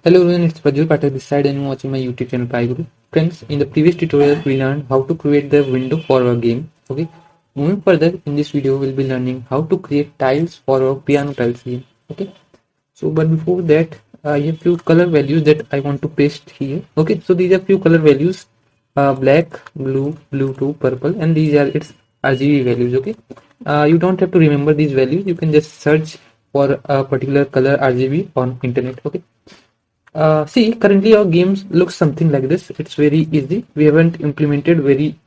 Hello everyone, it's Prajul Patel this side and you're watching my YouTube channel pyGuru. Friends, in the previous tutorial we learned how to create the window for our game. Okay, moving further in this video we'll be learning how to create tiles for our piano tiles game. Okay, so but before that I have few color values that I want to paste here. Okay, so these are few color values, black, blue to purple, and these are its RGB values. Okay, you don't have to remember these values, you can just search for a particular color RGB on internet. Okay, see, currently our games looks something like this. It's very easy. We haven't implemented very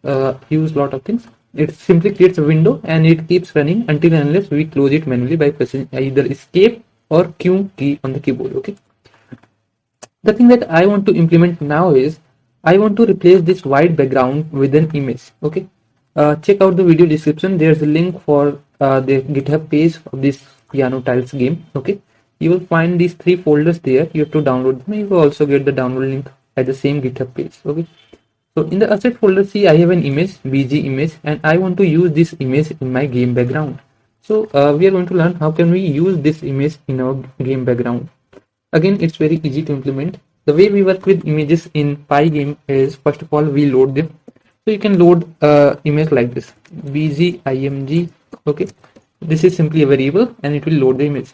huge lot of things. It simply creates a window and it keeps running until and unless we close it manually by pressing either escape or Q key on the keyboard. Okay. The thing that I want to implement now is I want to replace this white background with an image. Okay. Check out the video description. There's a link for the GitHub page of this piano tiles game. Okay, you will find these three folders there. You have to download them. You will also get the download link at the same GitHub page. Okay, so in the asset folder, see, I have an image, BG image, and I want to use this image in my game background. So we are going to learn how can we use this image in our game background. Again, it's very easy to implement. The way we work with images in pygame is, first of all, we load them. So you can load image like this, bgimg. Okay, this is simply a variable and it will load the image.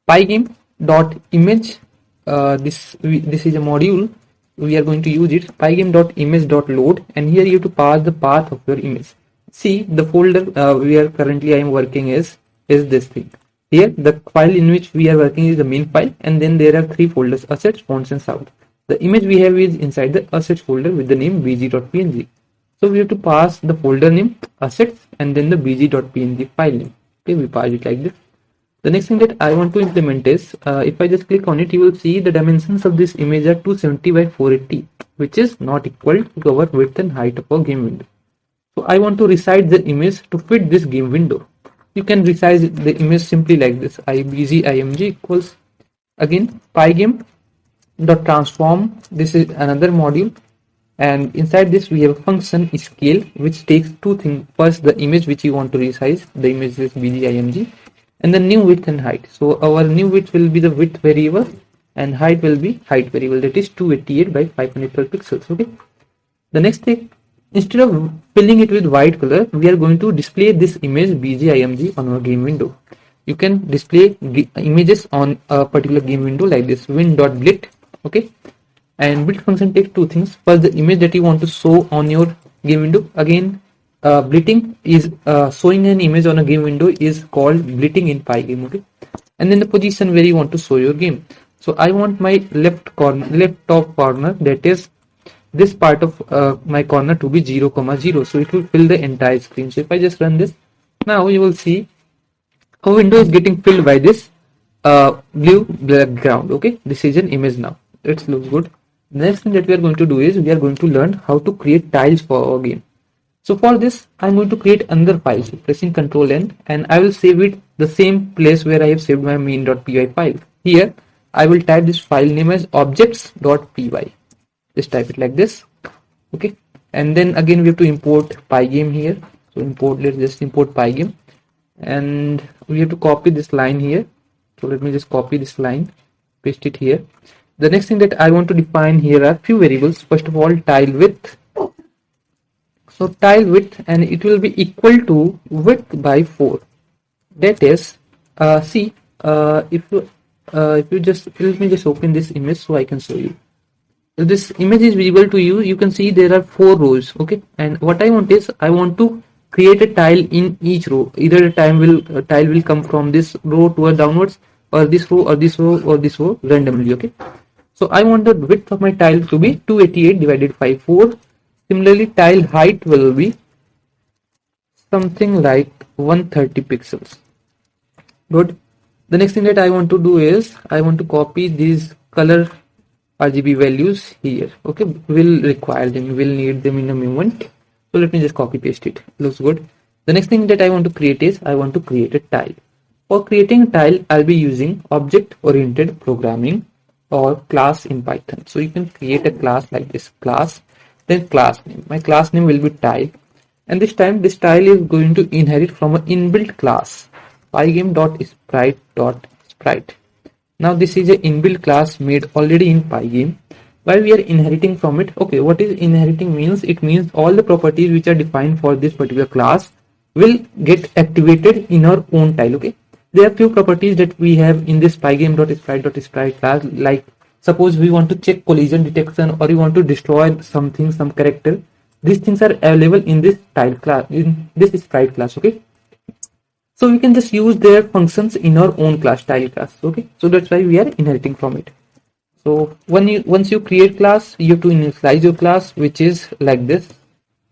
Pygame dot image. This is a module. We are going to use it. Pygame dot image dot load, and here you have to pass the path of your image. See, the folder we are currently I am working is this thing. Here the file in which we are working is the main file, and then there are three folders: assets, fonts, and sound. The image we have is inside the assets folder with the name bg.png. So we have to pass the folder name assets and then the bg.png file name. Okay, we pass it like this. The next thing that I want to implement is, if I just click on it, you will see the dimensions of this image are 270 by 480, which is not equal to our width and height of our game window. So I want to resize the image to fit this game window. You can resize the image simply like this: ibg.img equals, again, pygame dot transform. This is another module, and inside this we have a function scale which takes two things. First, the image which you want to resize, the image is bg.img, and the new width and height. So our new width will be the width variable and height will be height variable, that is 288 by 512 pixels. Okay, the next thing, instead of filling it with white color, we are going to display this image bg.img on our game window. You can display images on a particular game window like this, win.blit. Okay, and build function takes two things. First, the image that you want to show on your game window. Again, blitting is showing an image on a game window is called blitting in pygame. Okay, and then the position where you want to show your game. So I want my left top corner, that is this part of my corner, to be 0,0. So it will fill the entire screen. So if I just run this now, you will see our window is getting filled by this blue background. Okay, this is an image now. It looks good. The next thing that we are going to do is we are going to learn how to create tiles for our game. So for this, I'm going to create another file. So pressing Ctrl N, and I will save it the same place where I have saved my main.py file. Here, I will type this file name as objects.py. Just type it like this. Okay, and then again we have to import pygame here. So let's just import pygame, and we have to copy this line here. So let me just copy this line, paste it here. The next thing that I want to define here are few variables. First of all, tile width. So tile width, and it will be equal to width by 4. That is, see, if you just, let me just open this image so I can show you. If this image is visible to you, you can see there are 4 rows. Okay, and what I want is I want to create a tile in each row. Either a tile will come from this row toward downwards, or this row, or this row, or this row randomly. Okay, so I want the width of my tile to be 288 divided by 4. Similarly, tile height will be something like 130 pixels. Good. The next thing that I want to do is I want to copy these color RGB values here. Okay, we'll require them, we'll need them in a moment. So let me just copy paste it. Looks good. The next thing that I want to create is I want to create a tile. For creating a tile, I'll be using object oriented programming or class in Python. So you can create a class like this, class, then class name. My class name will be tile, and this time this tile is going to inherit from an inbuilt class, pygame.sprite.sprite. Now this is a inbuilt class made already in pygame. While we are inheriting from it, okay, what is inheriting means? It means all the properties which are defined for this particular class will get activated in our own tile. Okay, there are few properties that we have in this pygame.sprite.sprite class. Like suppose we want to check collision detection, or we want to destroy something, some character. These things are available in this tile class, in this sprite class. Okay, so we can just use their functions in our own class, tile class. Okay, so that's why we are inheriting from it. So once you create class, you have to initialize your class, which is like this,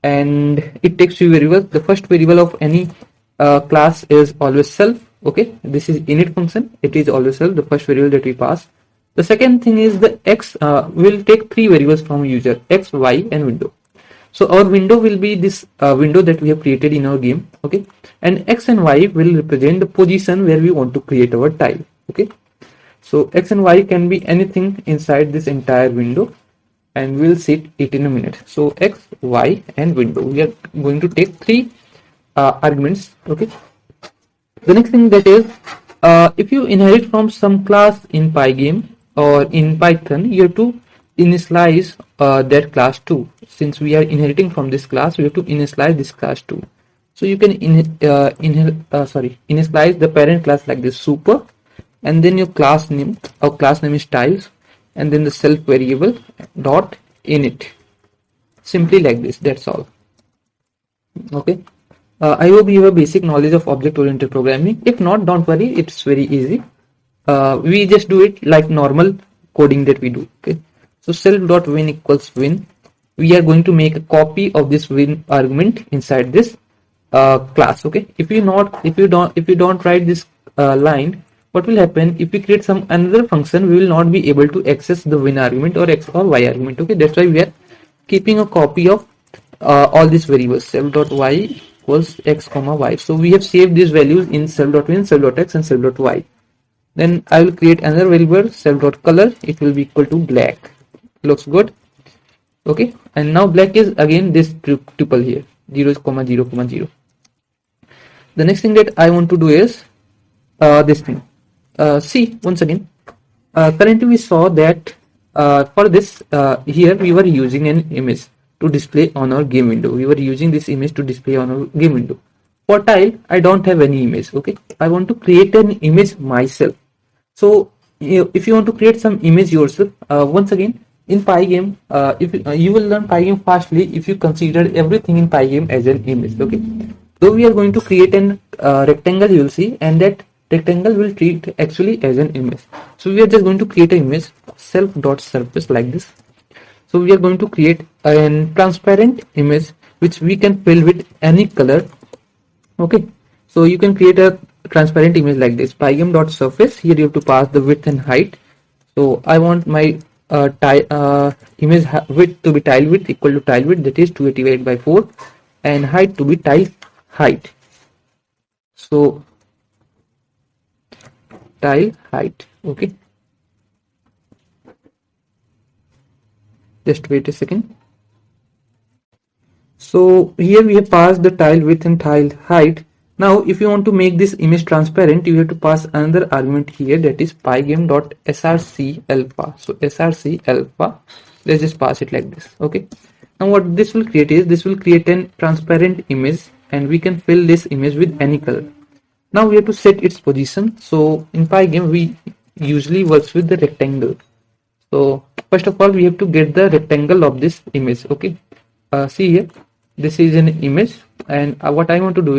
and it takes two variables. The first variable of any class is always self. Okay, this is init function. It is always self, the first variable that we pass. The second thing is the x will take three variables from user: x, y, and window. So our window will be this window that we have created in our game. Okay, and x and y will represent the position where we want to create our tile. Okay, so x and y can be anything inside this entire window, and we'll see it in a minute. So x, y, and window, we are going to take three arguments. Okay, the next thing that is, if you inherit from some class in pygame or in python, you have to initialize that class too. Since we are inheriting from this class, we have to initialize this class too. So you can initialize the parent class like this, super, and then your class name. Our class name is tiles, and then the self variable dot init. Simply like this. That's all. Okay. I hope you have basic knowledge of object-oriented programming. If not, don't worry. It's very easy. We just do it like normal coding that we do. Okay. So self.win equals win. We are going to make a copy of this win argument inside this class. Okay. If you don't write this line, what will happen? If we create some another function, we will not be able to access the win argument or x or y argument. Okay. That's why we are keeping a copy of all these variables. Self.y equals x comma y. So we have saved these values in self.win, self.x, and self.y. Then I will create another variable, self.color. It will be equal to black. Looks good. Okay, and now black is again this tuple here, 0, 0, 0. The next thing that I want to do is this thing. See, once again, currently we saw that for this here we were using an image to display on our game window. We were using this image to display on our game window. For tile, I don't have any image. Okay, I want to create an image myself. So if you want to create some image yourself, once again, in pygame, if you will learn pygame fastly if you consider everything in pygame as an image. Okay, so we are going to create an rectangle, you will see, and that rectangle will treat actually as an image. So we are just going to create an image, self.surface, like this. So we are going to create a transparent image which we can fill with any color. Okay, so you can create a transparent image like this, pygame.surface. Here you have to pass the width and height. So I want my image width to be tile width equal to tile width, that is 288 by 4, and height to be tile height. So tile height. Okay, just wait a second. So here we have passed the tile width and tile height. Now if you want to make this image transparent, you have to pass another argument here, that is pygame.src alpha. So src alpha, let's just pass it like this. Okay, now what this will create is, this will create a transparent image, and we can fill this image with any color. Now we have to set its position. So in pygame we usually works with the rectangle. So first of all we have to get the rectangle of this image. Okay, see here, this is an image, and what I want to do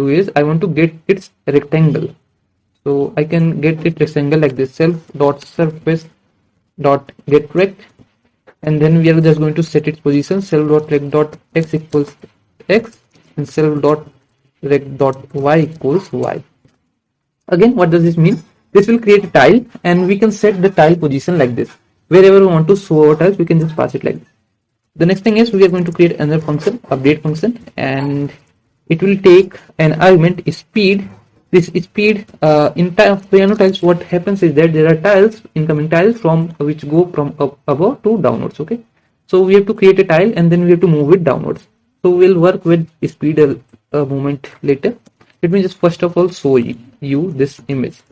is I want to get its rectangle. So I can get it rectangle like this, self.surface.getRect, and then we are just going to set its position, self.rect.x equals x, and self.rect.y equals y. Again, what does this mean? This will create a tile, and we can set the tile position like this. Wherever we want to show our tiles, we can just pass it like this. The next thing is, we are going to create another function, update function, and it will take an argument speed. This speed in piano tiles, what happens is that there are tiles, incoming tiles from which go from above to downwards. Okay, so we have to create a tile and then we have to move it downwards. So we'll work with speed a moment later. Let me just first of all show you this image.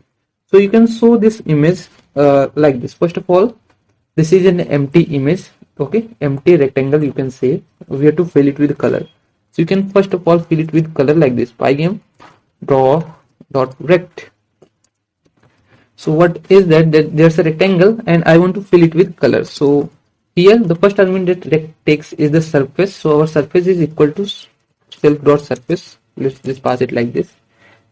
So you can show this image like this. First of all, this is an empty image, okay, empty rectangle you can say. We have to fill it with color. So you can first of all fill it with color like this. Pygame draw dot rect. So what is that? That there's a rectangle and I want to fill it with color. So here the first argument that rect takes is the surface. So our surface is equal to self dot surface. Let's just pass it like this.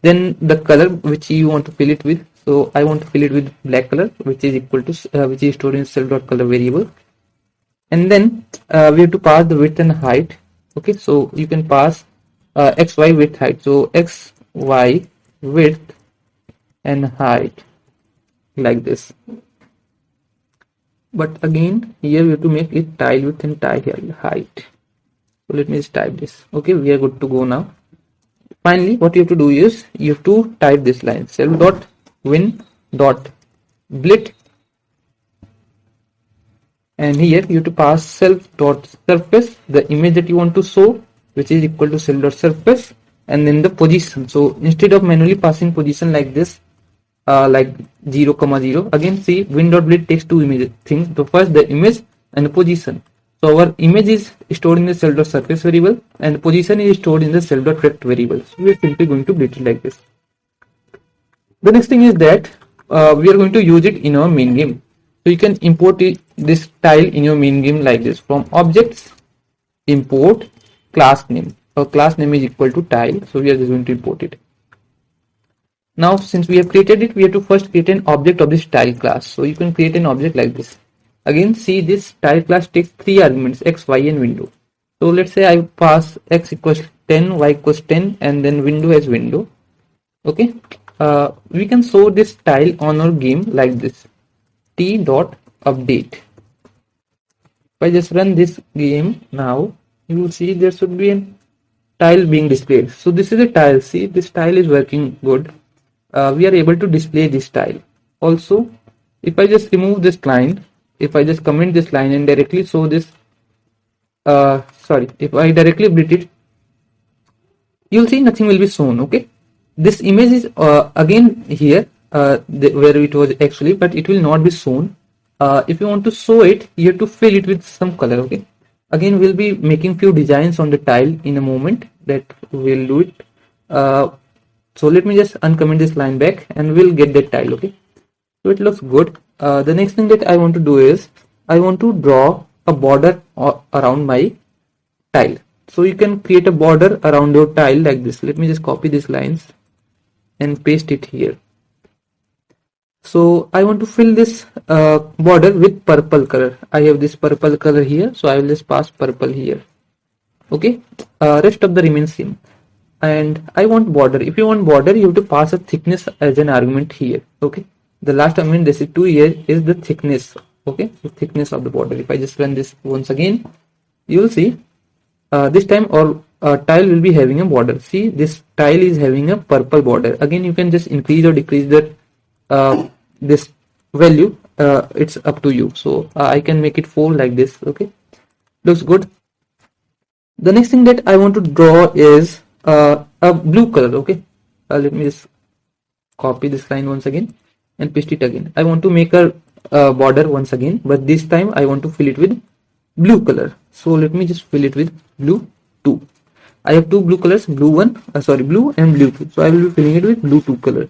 Then the color which you want to fill it with. So I want to fill it with black color, which is equal to which is stored in self dot color variable. And then we have to pass the width and height. Okay, so you can pass x, y, width, height. So x, y, width and height like this. But again here we have to make it tile width and tile height. So let me just type this. Okay, we are good to go now. Finally, what you have to do is you have to type this line self dot win dot blit, and here you have to pass self dot surface, the image that you want to show, which is equal to self dot surface, and then the position. So instead of manually passing position like this, like 0, 0, again see win dot blit takes two image things. The first the image and the position. So our image is stored in the self dot surface variable and the position is stored in the self dot rect variable. So we are simply going to blit it like this. The next thing is that we are going to use it in our main game. So you can import this tile in your main game like this. From objects, import class name. Our class name is equal to tile. So we are just going to import it. Now since we have created it, we have to first create an object of this tile class. So you can create an object like this. Again, see this tile class takes three arguments, x, y and window. So let's say I pass x equals 10, y equals 10 and then window as window. Okay, we can show this tile on our game like this. T dot update. If I just run this game now, you will see there should be a tile being displayed. So this is a tile. See, this tile is working good. We are able to display this tile. Also, if I just remove this line, if I just comment this line and directly show this, if I directly blit it, you'll see nothing will be shown. Okay, this image is again here where it was actually, but it will not be shown. If you want to show it, you have to fill it with some color. Okay, again we'll be making few designs on the tile in a moment that we'll do it. So let me just uncomment this line back and we'll get that tile. Okay, so it looks good. The next thing that I want to do is I want to draw a border around my tile. So you can create a border around your tile like this. Let me just copy these lines and paste it here. So I want to fill this border with purple color. I have this purple color here, so I will just pass purple here. Okay, rest of the remains same. And I want border. If you want border, you have to pass a thickness as an argument here. Okay, the last argument, this is 2 here, is the thickness. Okay, the thickness of the border. If I just run this once again, you will see this time our tile will be having a border. See, this tile is having a purple border. Again, you can just increase or decrease the this value. It's up to you. So I can make it 4 like this. Okay, looks good. The next thing that I want to draw is a blue color. Okay, let me just copy this line once again and paste it again. I want to make a border once again, but this time I want to fill it with blue color. So let me just fill it with blue 2. I have two blue colors, blue and blue 2. So I will be filling it with blue 2 color,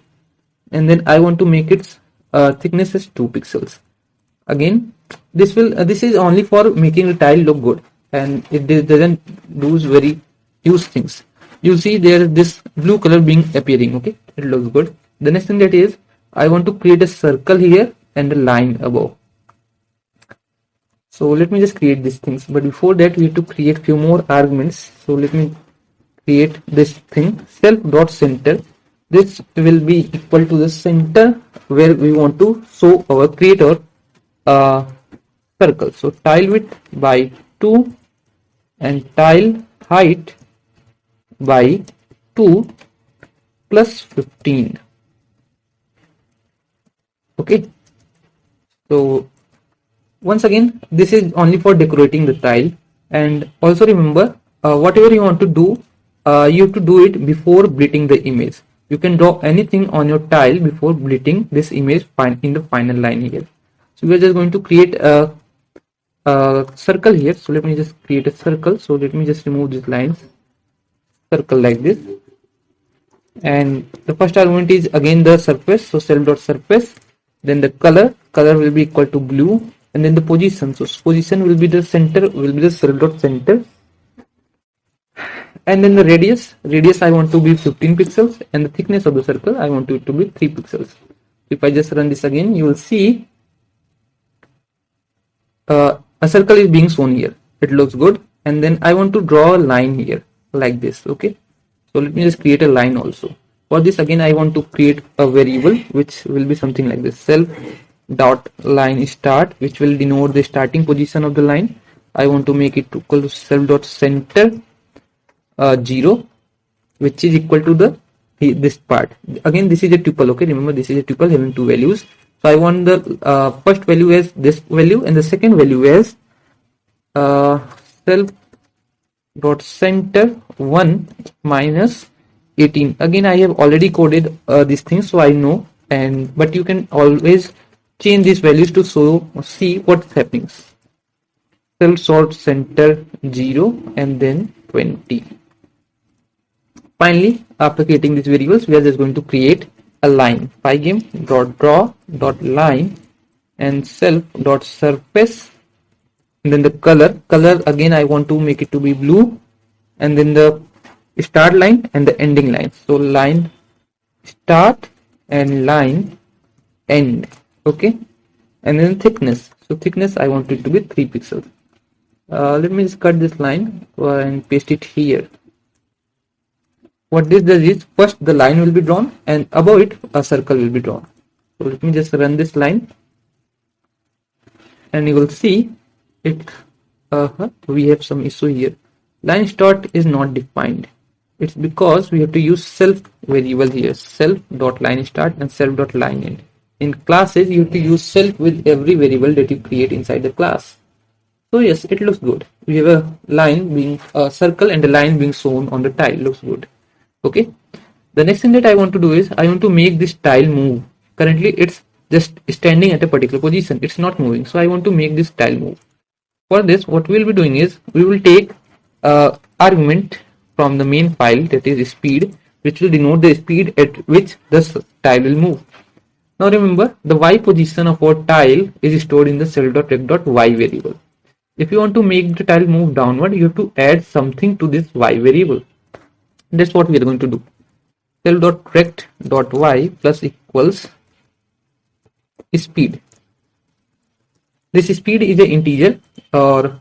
and then I want to make its thickness as 2 pixels. Again, this is only for making the tile look good, and it doesn't do very huge things. You see there is this blue color being appearing. Okay, it looks good. The next thing that is I want to create a circle here and a line above. So let me just create these things, but before that we have to create few more arguments. So let me create this thing, self dot center. This will be equal to the center where we want to show our creator circle. So tile width by 2 and tile height by 2 plus 15. Okay, so once again this is only for decorating the tile. And also remember, whatever you want to do, you have to do it before blitting the image. You can draw anything on your tile before splitting this image in the final line here. So we are just going to create a circle here. So let me just create a circle. So let me just remove these lines, circle like this. And the first argument is again the surface, so self dot surface. Then the color will be equal to blue, and then the position, so position will be the center, will be the self dot center. And then the radius I want to be 15 pixels, and the thickness of the circle I want it to be 3 pixels. If I just run this again, you will see a circle is being shown here. It looks good. And then I want to draw a line here like this. Okay, so let me just create a line also. For this again I want to create a variable which will be something like this, self dot line start, which will denote the starting position of the line. I want to make it equal to self dot center 0, which is equal to this part. Again this is a tuple. Okay, remember this is a tuple having two values. So I want the first value as this value and the second value as self dot center 1 minus 18. Again I have already coded these things, so I know, but you can always change these values to see what's happening. Self dot center 0 and then 20. Finally, after creating these variables, we are just going to create a line, pygame dot draw dot line and self dot surface, and then the color again I want to make it to be blue, and then the start line and the ending line, so line start and line end. Okay, and then thickness, so thickness I want it to be 3 pixels. Let me just cut this line and paste it here. What this does is, first the line will be drawn and above it a circle will be drawn. So let me just run this line and you will see it. We have some issue here. Line start is not defined. It's because we have to use self variable here, self dot line start and self dot line end. In classes you have to use self with every variable that you create inside the class. So yes, it looks good. We have a line being a circle and a line being shown on the tile. Looks good. Okay, the next thing that I want to do is I want to make this tile move. Currently it's just standing at a particular position, it's not moving, so I want to make this tile move. For this, what we will be doing is we will take argument from the main file, that is speed, which will denote the speed at which the tile will move. Now remember, the y position of our tile is stored in the self.rect.y variable. If you want to make the tile move downward, you have to add something to this y variable. That's what we are going to do. Self.rect.y plus equals speed. This speed is an integer, and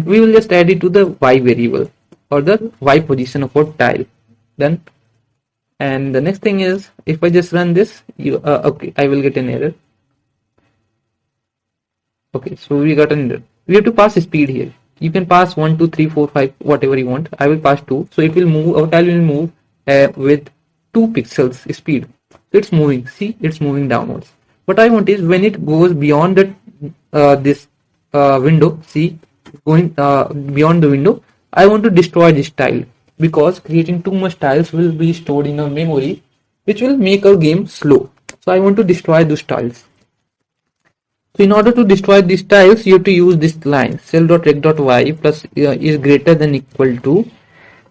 we will just add it to the y variable or the y position of our tile. Then, and the next thing is, if I just run this, I will get an error. Okay, so we got an error. We have to pass speed here. You can pass 1, 2, 3, 4, 5, whatever you want. I will pass 2, so it will move. Our tile will move with 2 pixels speed. So it's moving. See, it's moving downwards. What I want is when it goes beyond this window. See, going beyond the window. I want to destroy this tile, because creating too much tiles will be stored in our memory, which will make our game slow. So I want to destroy those tiles. So in order to destroy these tiles, you have to use this line, self.rect.y plus is greater than equal to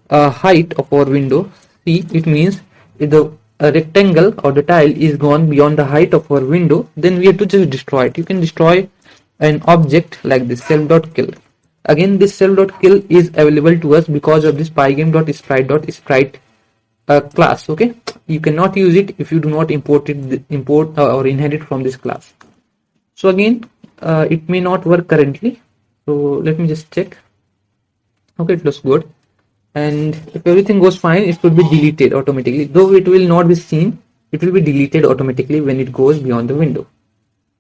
height of our window. See, it means if the rectangle or the tile is gone beyond the height of our window, then we have to just destroy it. You can destroy an object like this, self.kill. Again, this self.kill is available to us because of this pygame.sprite class. Okay, you cannot use it if you do not import or inherit from this class. So again, it may not work currently. So let me just check. Okay, it looks good. And if everything goes fine, it will be deleted automatically. Though it will not be seen, it will be deleted automatically when it goes beyond the window.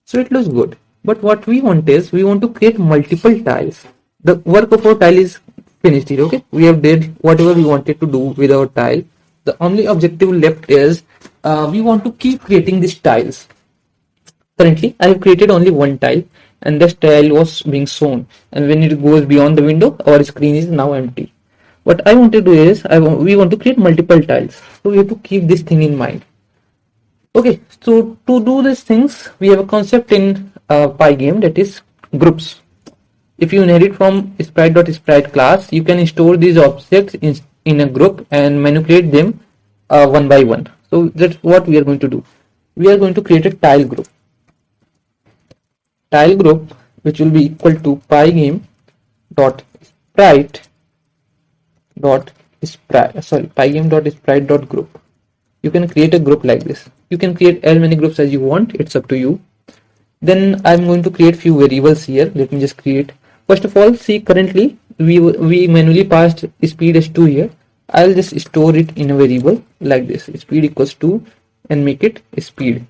So it looks good. But what we want is, we want to create multiple tiles. The work of our tile is finished here. Okay, we have did whatever we wanted to do with our tile. The only objective left is we want to keep creating these tiles. Currently, I have created only one tile, and this tile was being shown. And when it goes beyond the window, our screen is now empty. what I want to do is we want to create multiple tiles, so we have to keep this thing in mind. Okay, so to do these things we have a concept in pygame, that is groups. If you inherit from sprite.sprite class, you can store these objects in a group and manipulate them one by one. So that's what we are going to do. We are going to create a tile group which will be equal to pygame dot sprite dot pygame dot sprite dot group. You can create a group like this. You can create as many groups as you want, it's up to you. Then I'm going to create few variables here. Let me just create. First of all, see, currently we manually passed speed as 2 here. I'll just store it in a variable like this, speed equals 2, and make it speed.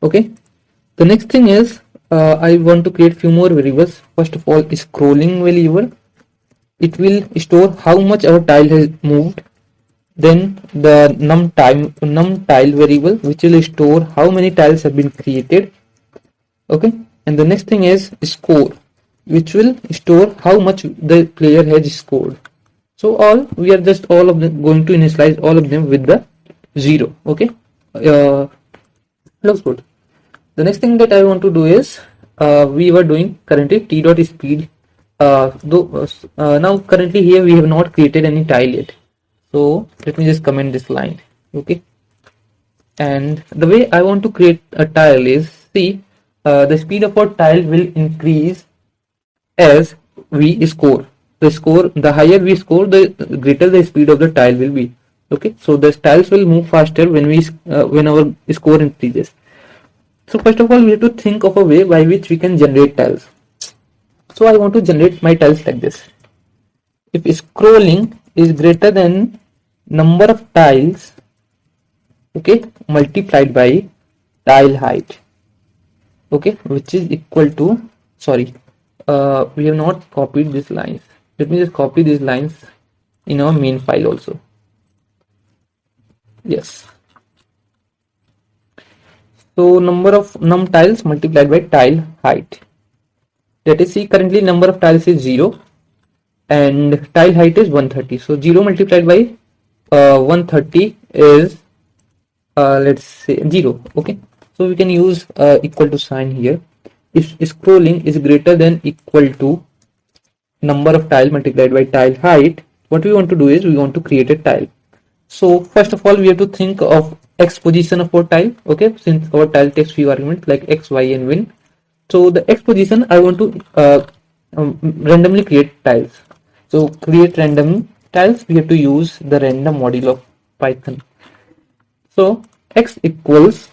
Okay, the next thing is I want to create few more variables. First of all, scrolling variable. It will store how much our tile has moved. Then the num tile variable, which will store how many tiles have been created. Okay, and the next thing is score, which will store how much the player has scored. So we are just all of them going to initialize all of them with the 0. Okay, looks good. The next thing that I want to do is we were doing currently t dot speed. Now currently here we have not created any tile yet. So let me just comment this line. Okay, and the way I want to create a tile is, see, the speed of our tile will increase as we score. The higher we score, the greater the speed of the tile will be. Okay, so the tiles will move faster when our score increases. So first of all, we have to think of a way by which we can generate tiles. So I want to generate my tiles like this. If scrolling is greater than number of tiles, okay, multiplied by tile height, okay, which is equal to, sorry, we have not copied these lines. Let me just copy these lines in our main file also. Yes. So number of num tiles multiplied by tile height. That is, see, currently number of tiles is 0 and tile height is 130. So 0 multiplied by 130 is let's say 0. Okay, so we can use equal to sign here. If scrolling is greater than equal to number of tile multiplied by tile height, what we want to do is we want to create a tile. So first of all, we have to think of x position of our tile. Okay, since our tile takes few arguments like x, y, and win. So the x position, I want to randomly create tiles. So create random tiles, we have to use the random module of Python. So x equals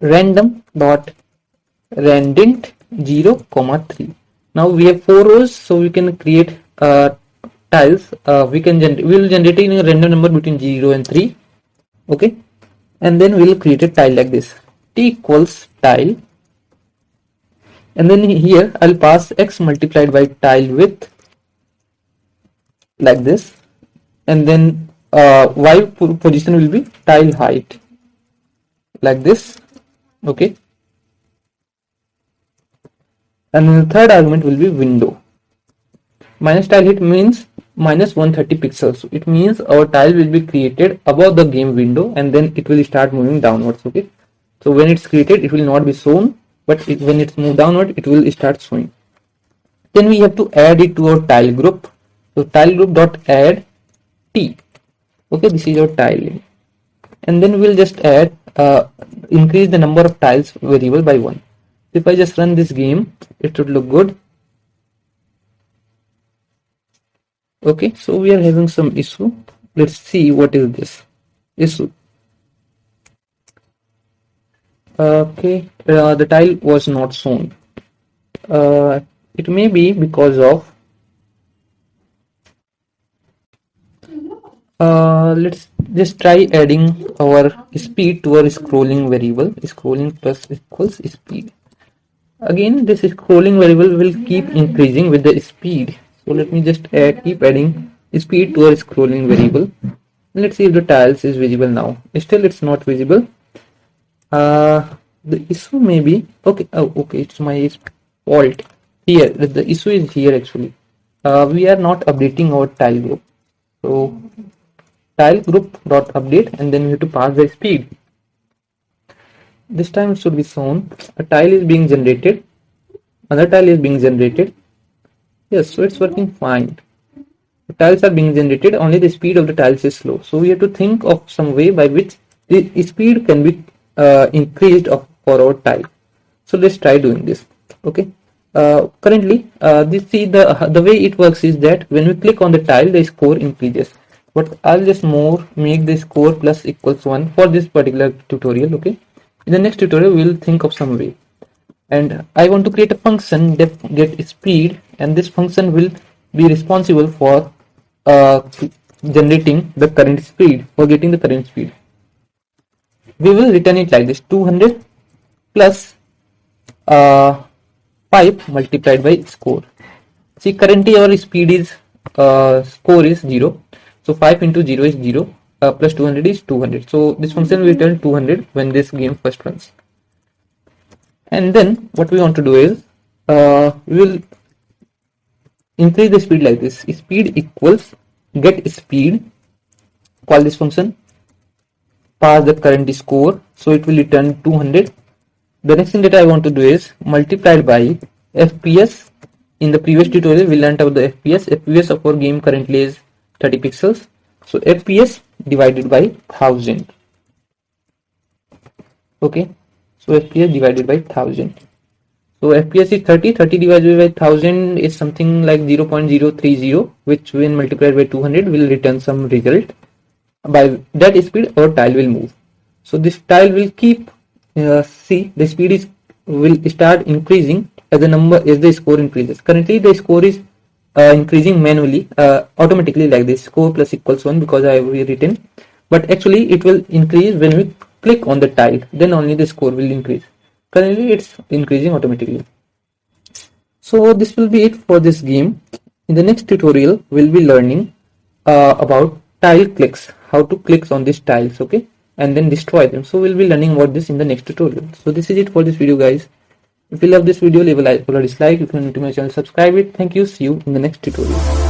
random dot randint 0, 3. Now we have 4 rows, so we can create tiles. We will generate in a random number between 0 and 3. Okay, and then we will create a tile like this. T equals tile, and then here I'll pass x multiplied by tile width like this, and then y position will be tile height like this. Okay, and the third argument will be window. Minus tile height means minus 130 pixels. So it means our tile will be created above the game window and then it will start moving downwards. Okay, so when it's created, it will not be shown, but when it's moved downward, it will start showing. Then we have to add it to our tile group. So tile group dot add t. Okay, this is our tile, and then we'll just add increase the number of tiles variable by 1. If I just run this game, it should look good. Okay, so we are having some issue. Let's see what is this issue. Okay, the tile was not shown. It may be because of let's just try adding our speed to our scrolling variable. Scrolling plus equals speed. Again, this scrolling variable will keep increasing with the speed. So let me just keep adding speed to our scrolling variable. Let's see if the tiles is visible now. Still, it's not visible. The issue may be okay. Oh, okay, it's my fault. Here, the issue is here actually. we are not updating our tile group. So tile group dot update, and then we have to pass the speed. This time it should be shown a tile is being generated, another tile is being generated. Yes, so it's working fine. The tiles are being generated, only the speed of the tiles is slow. So we have to think of some way by which the speed can be increased for our tile. So let's try doing this. Okay. Currently, the way it works is that when we click on the tile, the score increases. But I'll just make the score plus equals 1 for this particular tutorial. Okay. In the next tutorial, we'll think of some way. And I want to create a function that get speed, and this function will be responsible for generating the current speed, for getting the current speed. We will return it like this: 200 plus 5 multiplied by score. See, currently our speed is score is 0, so 5 into 0 is 0, plus 200 is 200. So this function will return 200 when this game first runs. And then what we want to do is we will increase the speed like this: speed equals get speed, call this function, pass the current score, so it will return 200. The next thing that I want to do is multiplied by FPS. In the previous tutorial we learned about the FPS of our game currently is 30 pixels, so FPS divided by 1000. Okay, so FPS divided by 1000. So FPS is 30 divided by 1000 is something like 0.030, which when multiplied by 200 will return some result. By that speed our tile will move. So this tile will keep see, the speed will start increasing as the score increases. Currently the score is increasing manually, automatically, like this: score plus equals 1, because I have written, but actually it will increase when we click on the tile, then only the score will increase. Currently it's increasing automatically. So this will be it for this game. In the next tutorial we'll be learning about tile clicks, how to click on these tiles, okay, and then destroy them. So we'll be learning about this in the next tutorial. So this is it for this video, guys. If you love this video, leave a like or a dislike. If you're new to my channel, subscribe it. Thank you. See you in the next tutorial.